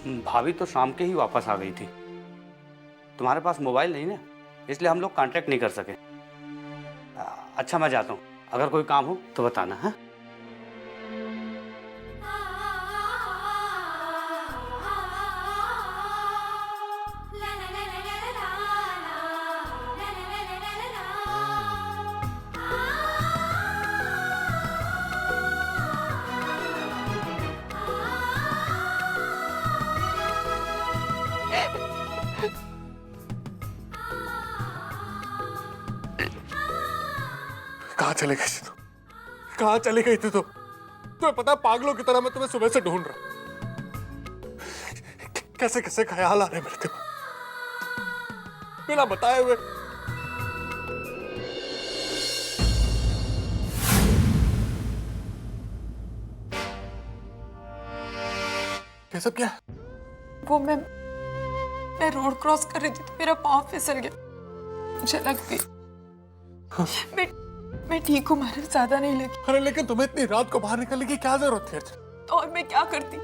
भाभी तो शाम के ही वापस आ गई थी। तुम्हारे पास मोबाइल नहीं ना, इसलिए हम लोग कांटेक्ट नहीं कर सके। अच्छा मैं जाता हूँ, अगर कोई काम हो तो बताना। हाँ कहाँ चले गई थी तुम? कहाँ चली गई थी तुम? तुम्हें पता है पागलों की तरह मैं तुम्हें सुबह से ढूंढ रहा हूं। कैसे कैसे ख्याल आ रहे मेरे दिमाग बिना बताए हुए। ये सब क्या? वो मैं रोड क्रॉस कर रही थी तो मेरा पाँव फिसल गया, मुझे लग गई। मैं ठीक हूँ मानव, ज्यादा नहीं लगी। अरे लेकिन तुम्हें इतनी रात को बाहर निकलने की क्या जरूरत थी? तो और मैं क्या करती?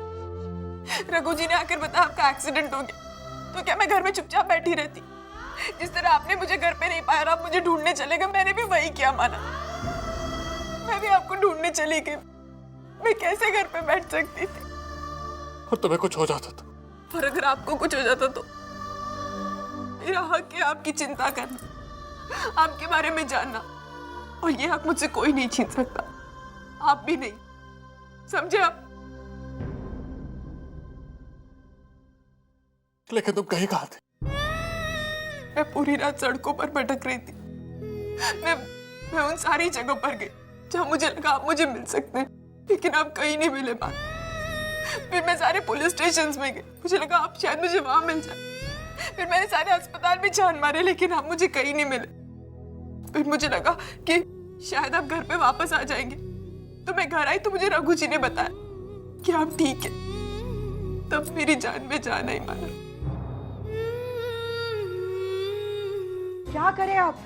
रघु जी ने आकर बताया आपका एक्सीडेंट हो गया, तो क्या मैं घर में चुपचाप बैठी रहती? जिस तरह आपने मुझे घर पे नहीं पाया और आप मुझे ढूंढने चले गए, मैंने भी वही किया माना। मैं भी आपको ढूंढने चली गई। मैं कैसे घर पे बैठ सकती थी? और तुम्हें कुछ हो जाता तो? और अगर आपको कुछ हो जाता तो? मेरा हक है आपकी चिंता करना, आपके बारे में जानना, और ये हक मुझसे कोई नहीं छीन सकता, आप भी नहीं, समझे आप? लेकिन तुम कहीं कहाँ थे? मैं पूरी रात सड़कों पर भटक रही थी। मैं उन सारी जगहों पर गई जहाँ मुझे लगा आप मुझे मिल सकते हैं, लेकिन आप कहीं नहीं मिले बात। फिर मैं सारे पुलिस स्टेशंस में गई, मुझे लगा आप शायद मुझे वहां मिल जाए। फिर मैंने सारे अस्पताल में जान मारे, लेकिन आप मुझे कहीं नहीं मिले। फिर मुझे लगा कि शायद आप घर पे वापस आ जाएंगे, तो मैं घर आई तो मुझे रघु जी ने बताया कि आप ठीक है। तब मेरी जान में जान आई माना। क्या करे आप?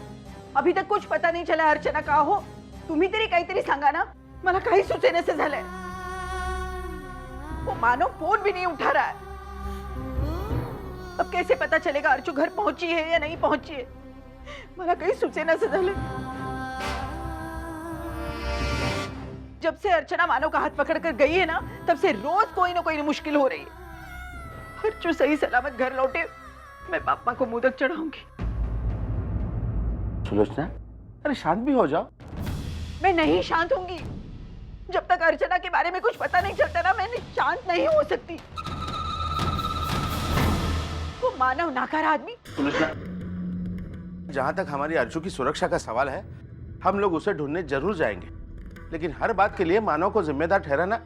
अभी तक कुछ पता नहीं चला अर्चना कहाँ हो? तुम्ही तरी काहीतरी सांगा ना, मला काही सुचेनासे झालंय। वो मानो फोन भी नहीं उठा रहा है। अब कैसे पता चलेगा अर्चू घर पहुंची है या नहीं पहुंची है? मला काही सुचेनासे झालंय। जब से अर्चना मानव का हाथ पकड़कर गई है ना, तब से रोज कोई ना कोई मुश्किल हो रही है। अर्चू सही सलामत घर लौटे, मैं पापा को मोदक चढ़ाऊंगी। सुलोचना, अरे शांत भी हो जाओ। मैं नहीं शांत होंगी। जब तक अर्चना के बारे में कुछ पता नहीं चलता ना, मैं शांत नहीं हो सकती। वो मानव नाकारा आदमी। सुलोचना, जहां तक हमारी अर्चू की सुरक्षा का सवाल है, हम लोग उसे ढूंढने जरूर जाएंगे, लेकिन हर बात के लिए मानव को जिम्मेदार ठहराना,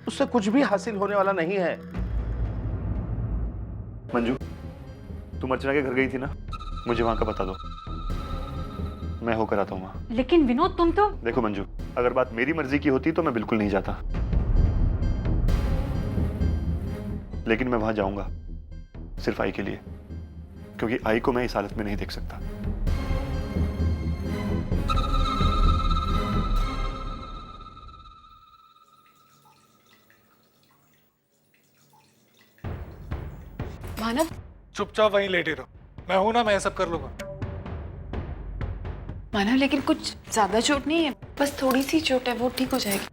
उससे कुछ भी हासिल होने वाला नहीं है। मंजू, तुम अर्चना के घर गई थी ना, मुझे वहां का बता दो, मैं होकर आता हूँ वहां। लेकिन विनोद तुम तो। देखो मंजू, अगर बात मेरी मर्जी की होती तो मैं बिल्कुल नहीं जाता, लेकिन मैं वहां जाऊंगा सिर्फ आई के लिए, क्योंकि आई को मैं इस हालत में नहीं देख सकता। मानव, चुपचाप वहीं लेटे रहो। मैं हूं ना, मैं ये सब कर लूंगा। मानव लेकिन कुछ ज्यादा चोट नहीं है, बस थोड़ी सी चोट है, वो ठीक हो जाएगी।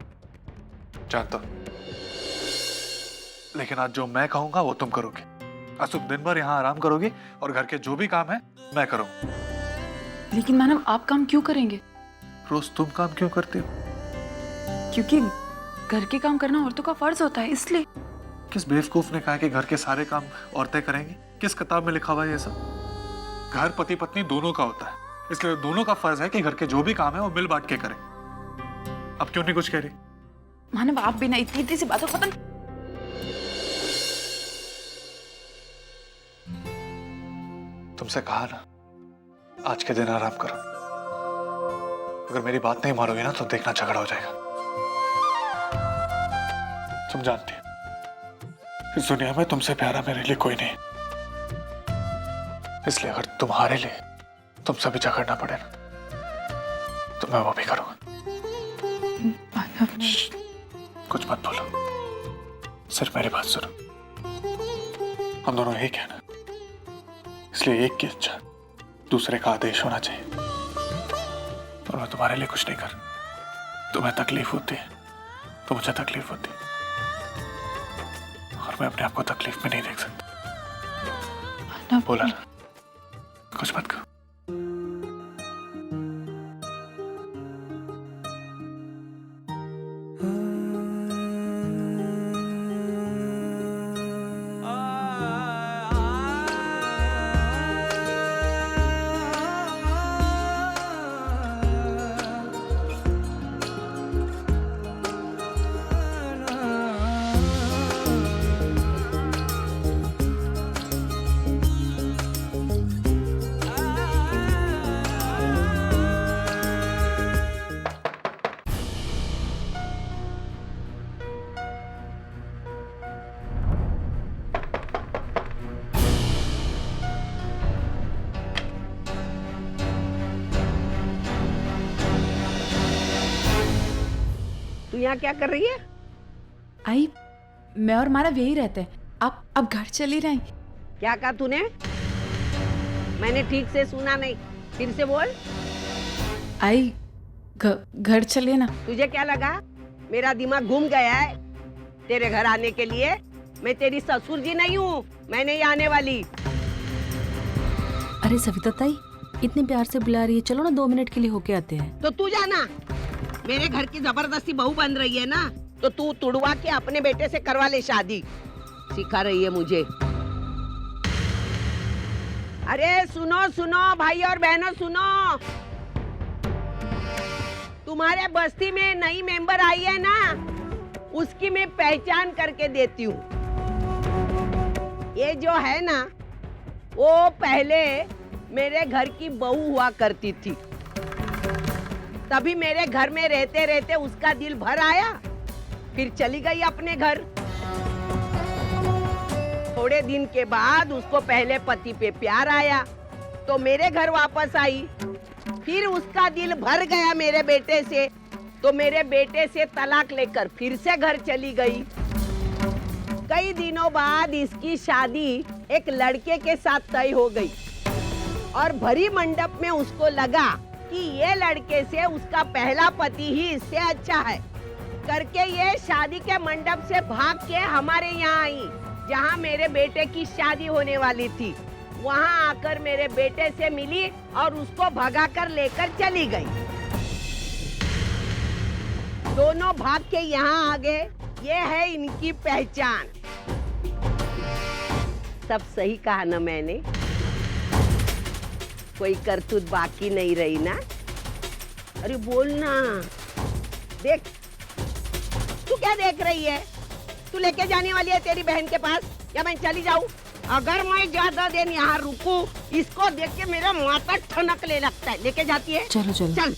जानता, लेकिन आज जो मैं कहूंगा वो तुम करोगे। आज तुम दिन भर यहाँ आराम करोगी और घर के जो भी काम है मैं करूंगा। लेकिन मानव आप काम क्यों करेंगे? रोज तुम काम क्यों करते हो? क्योंकि घर के काम करना औरतों का फर्ज होता है, इसलिए। किस बेवकूफ ने कहा कि घर के सारे काम औरतें करेंगी? किस किताब में लिखा हुआ है ये सब? घर पति पत्नी दोनों का होता है, इसलिए दोनों का फर्ज है कि घर के जो भी काम है वो मिल बांट के करें। अब क्यों नहीं कुछ कह रही? मानव आप बिना इतनी इतनी सी बातों खत्म। तुमसे कहा ना, आज के दिन आराम करो। अगर मेरी बात नहीं मानोगे ना तो देखना झगड़ा हो जाएगा। तुम जानती हो, इस दुनिया में तुमसे प्यारा मेरे लिए कोई नहीं, इसलिए अगर तुम्हारे लिए तुमसे भी झगड़ना पड़े ना, तो मैं वो भी करूंगा। कुछ मत बोलो, सिर्फ मेरी बात सुनो। हम दोनों एक है ना, इसलिए एक की इच्छा दूसरे का आदेश होना चाहिए। और मैं तुम्हारे लिए कुछ नहीं कर, तुम्हें तकलीफ होती है तो मुझे तकलीफ होती है, और मैं अपने आप को तकलीफ में नहीं देख सकता। बोला ना, कुछ मत करो। तू यहाँ क्या कर रही है? आई, मैं और मानव यही रहते हैं। अब घर चली रही। क्या कहा तूने? मैंने ठीक से सुना नहीं, फिर से बोल। आई, घर चलिए ना। तुझे क्या लगा मेरा दिमाग घूम गया है तेरे घर आने के लिए? मैं तेरी ससुर जी नहीं हूँ, मैं नहीं आने वाली। अरे सविता ताई, इतने प्यार से बुला रही है, चलो ना 2 मिनट के लिए होके आते हैं। तो तू जाना, मेरे घर की जबरदस्ती बहू बन रही है ना, तो तू तुड़वा के अपने बेटे से करवा ले शादी। सिखा रही है मुझे। अरे सुनो सुनो भाई और बहनों सुनो, तुम्हारे बस्ती में नई मेंबर आई है ना, उसकी मैं पहचान करके देती हूँ। ये जो है ना, वो पहले मेरे घर की बहू हुआ करती थी, तभी मेरे घर में रहते रहते उसका दिल भर आया, फिर चली गई अपने घर। थोड़े दिन के बाद उसको पहले पति पे प्यार आया, तो मेरे घर वापस आई, फिर उसका दिल भर गया मेरे बेटे से, तो मेरे बेटे से तलाक लेकर फिर से घर चली गई। कई दिनों बाद इसकी शादी एक लड़के के साथ तय हो गई, और भरी मंडप में उसको लगा कि ये लड़के से उसका पहला पति ही इससे अच्छा है करके ये शादी के मंडप से भाग के हमारे यहाँ आई, जहाँ मेरे बेटे की शादी होने वाली थी। वहाँ आकर मेरे बेटे से मिली और उसको भगाकर लेकर चली गई। दोनों भाग के यहाँ आ गए, ये है इनकी पहचान। सब सही कहा ना मैंने? कोई करतूत बाकी नहीं रही ना? अरे बोल ना। देख, तू क्या देख रही है? तू लेके जाने वाली है तेरी बहन के पास, या मैं चली जाऊं? अगर मैं ज्यादा देर यहाँ रुकूं, इसको देख के मेरा माथा ठनकने लगता है। लेके जाती है? चलो चलो। चल।